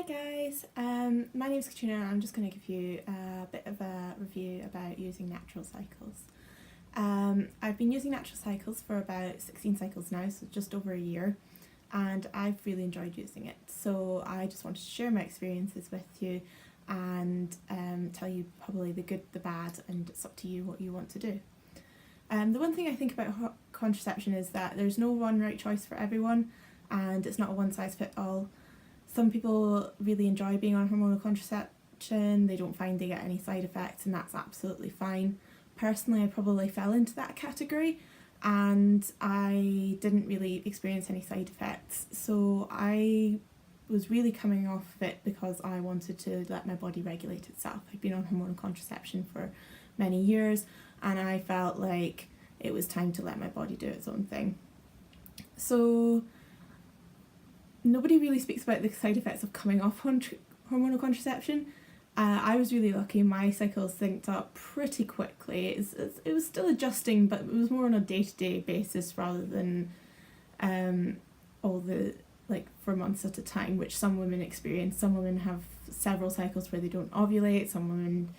guys, my name's Katrina and I'm just going to give you a bit of a review about using natural cycles. I've been using natural cycles for about 16 cycles now, so just over a year, and I've really enjoyed using it. So I just wanted to share my experiences with you and tell you probably the good, the bad, and it's up to you what you want to do. The one thing I think about contraception is that there's no one right choice for everyone, and it's not a one size fits all. Some people really enjoy being on hormonal contraception, they don't find they get any side effects, and that's absolutely fine. Personally, I probably fell into that category and I didn't really experience any side effects, so I was really coming off of it because I wanted to let my body regulate itself. I'd been on hormonal contraception for many years and I felt like it was time to let my body do its own thing. So nobody really speaks about the side effects of coming off hormonal contraception. I was really lucky, my cycles synced up pretty quickly. It was still adjusting, but it was more on a day-to-day basis rather than for months at a time, which some women experience. Some women have several cycles where they don't ovulate, some women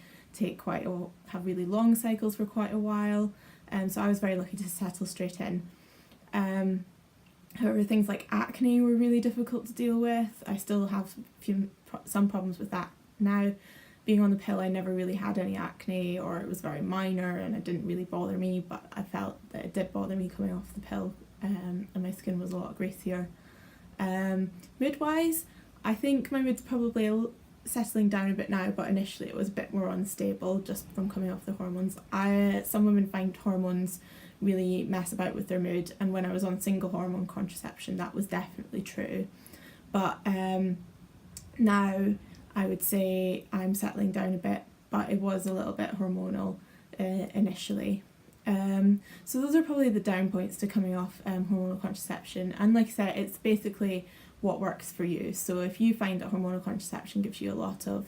have really long cycles for quite a while, so I was very lucky to settle straight in. However, things like acne were really difficult to deal with. I still have some problems with that now. Being on the pill, I never really had any acne, or it was very minor and it didn't really bother me, but I felt that it did bother me coming off the pill, and my skin was a lot greasier. Mood-wise, I think my mood's probably settling down a bit now, but initially it was a bit more unstable just from coming off the hormones. Some women find hormones really mess about with their mood, and when I was on single hormone contraception that was definitely true, but now I would say I'm settling down a bit, but it was a little bit hormonal initially. So those are probably the down points to coming off hormonal contraception, and like I said, it's basically what works for you. So if you find that hormonal contraception gives you a lot of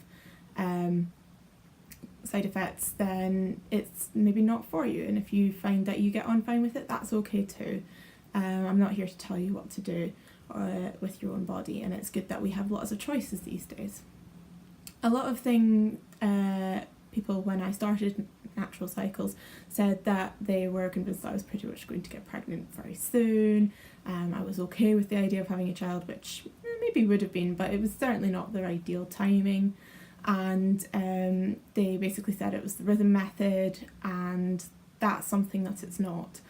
side effects, then it's maybe not for you, and if you find that you get on fine with it, that's okay too. I'm not here to tell you what to do with your own body, and it's good that we have lots of choices these days. A lot of people, when I started natural cycles, said that they were convinced that I was pretty much going to get pregnant very soon. I was okay with the idea of having a child, which maybe would have been, but it was certainly not their ideal timing. And they basically said it was the rhythm method, and that's something that it's not.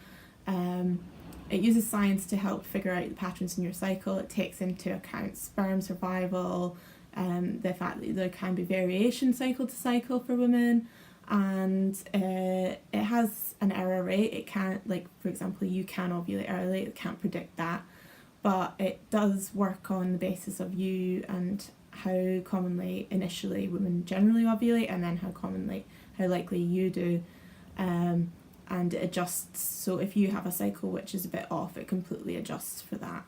It uses science to help figure out the patterns in your cycle. It takes into account sperm survival, the fact that there can be variation cycle to cycle for women, and it has an error rate. It can't, for example, you can ovulate early, it can't predict that, but it does work on the basis of you and how commonly initially women generally ovulate, and then how likely you do, and it adjusts. So if you have a cycle which is a bit off, it completely adjusts for that.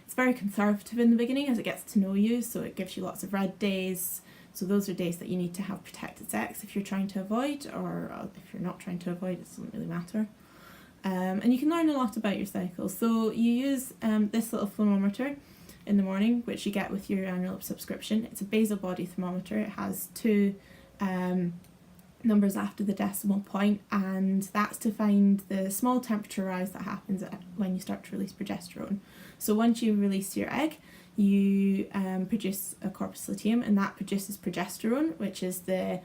It's very conservative in the beginning as it gets to know you, so it gives you lots of red days. So those are days that you need to have protected sex if you're trying to avoid, or if you're not trying to avoid, it doesn't really matter. And you can learn a lot about your cycle. So you use this little thermometer in the morning, which you get with your annual subscription. It's a basal body thermometer. It has two numbers after the decimal point, and that's to find the small temperature rise that happens when you start to release progesterone. So once you release your egg, you produce a corpus luteum, and that produces progesterone, which is the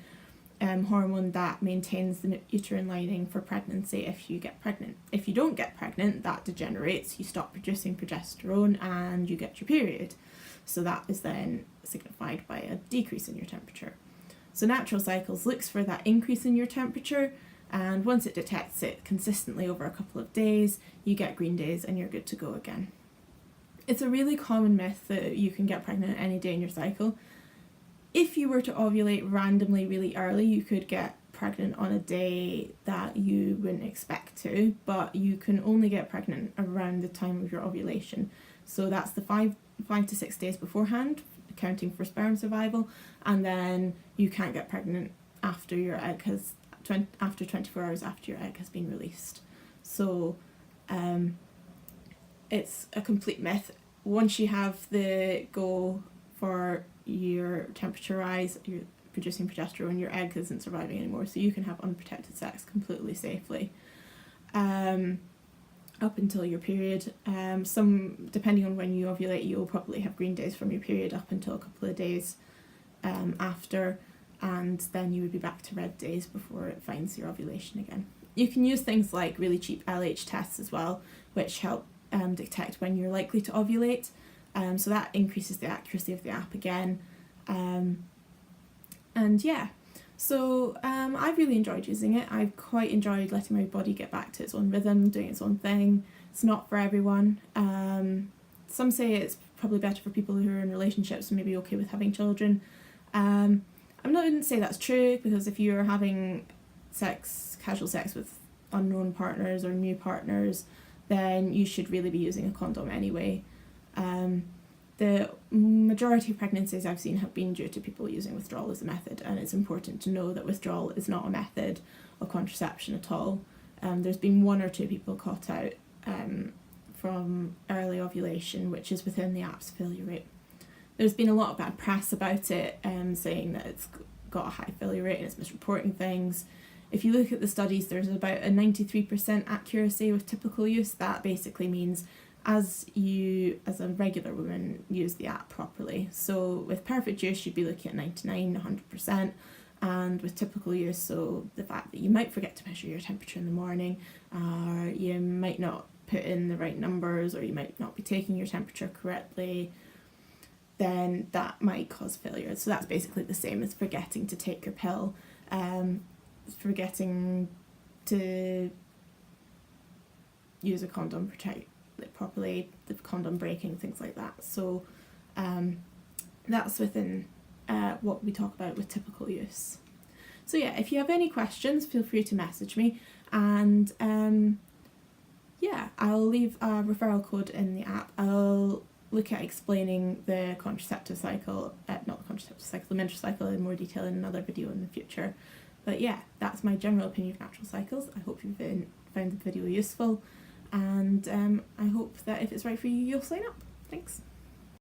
hormone that maintains the uterine lining for pregnancy if you get pregnant. If you don't get pregnant, that degenerates, you stop producing progesterone and you get your period. So that is then signified by a decrease in your temperature. So natural cycles looks for that increase in your temperature, and once it detects it consistently over a couple of days, you get green days and you're good to go again. It's a really common myth that you can get pregnant any day in your cycle. If you were to ovulate randomly really early, you could get pregnant on a day that you wouldn't expect to, but you can only get pregnant around the time of your ovulation. So that's the 5 to 6 days beforehand, accounting for sperm survival, and then you can't get pregnant after your egg after 24 hours after your egg has been released. So it's a complete myth. Once you have the go for your temperature rise, you're producing progesterone, your egg isn't surviving anymore, so you can have unprotected sex completely safely. Up until your period. Depending on when you ovulate, you'll probably have green days from your period up until a couple of days after, and then you would be back to red days before it finds your ovulation again. You can use things like really cheap LH tests as well, which help detect when you're likely to ovulate. So that increases the accuracy of the app again. And yeah, so I've really enjoyed using it. I've quite enjoyed letting my body get back to its own rhythm, doing its own thing. It's not for everyone. Some say it's probably better for people who are in relationships and maybe okay with having children. I'm not going to say that's true, because if you're having casual sex with unknown partners or new partners, then you should really be using a condom anyway. The majority of pregnancies I've seen have been due to people using withdrawal as a method, and it's important to know that withdrawal is not a method of contraception at all. There's been 1 or 2 people caught out from early ovulation, which is within the app's failure rate. There's been a lot of bad press about it, saying that it's got a high failure rate and it's misreporting things. If you look at the studies, there's about a 93% accuracy with typical use. That basically means as a regular woman, use the app properly. So with perfect use, you'd be looking at 99, 100%. And with typical use, so the fact that you might forget to measure your temperature in the morning, or you might not put in the right numbers, or you might not be taking your temperature correctly, then that might cause failure. So that's basically the same as forgetting to take your pill, forgetting to use a condom, protect it properly, the condom breaking, things like that. So that's within what we talk about with typical use. So yeah, if you have any questions, feel free to message me, and yeah, I'll leave a referral code in the app. I'll look at explaining the contraceptive cycle, not the contraceptive cycle, the menstrual cycle in more detail in another video in the future. But yeah, that's my general opinion of natural cycles. I hope you've found the video useful, and I hope that if it's right for you, you'll sign up. Thanks.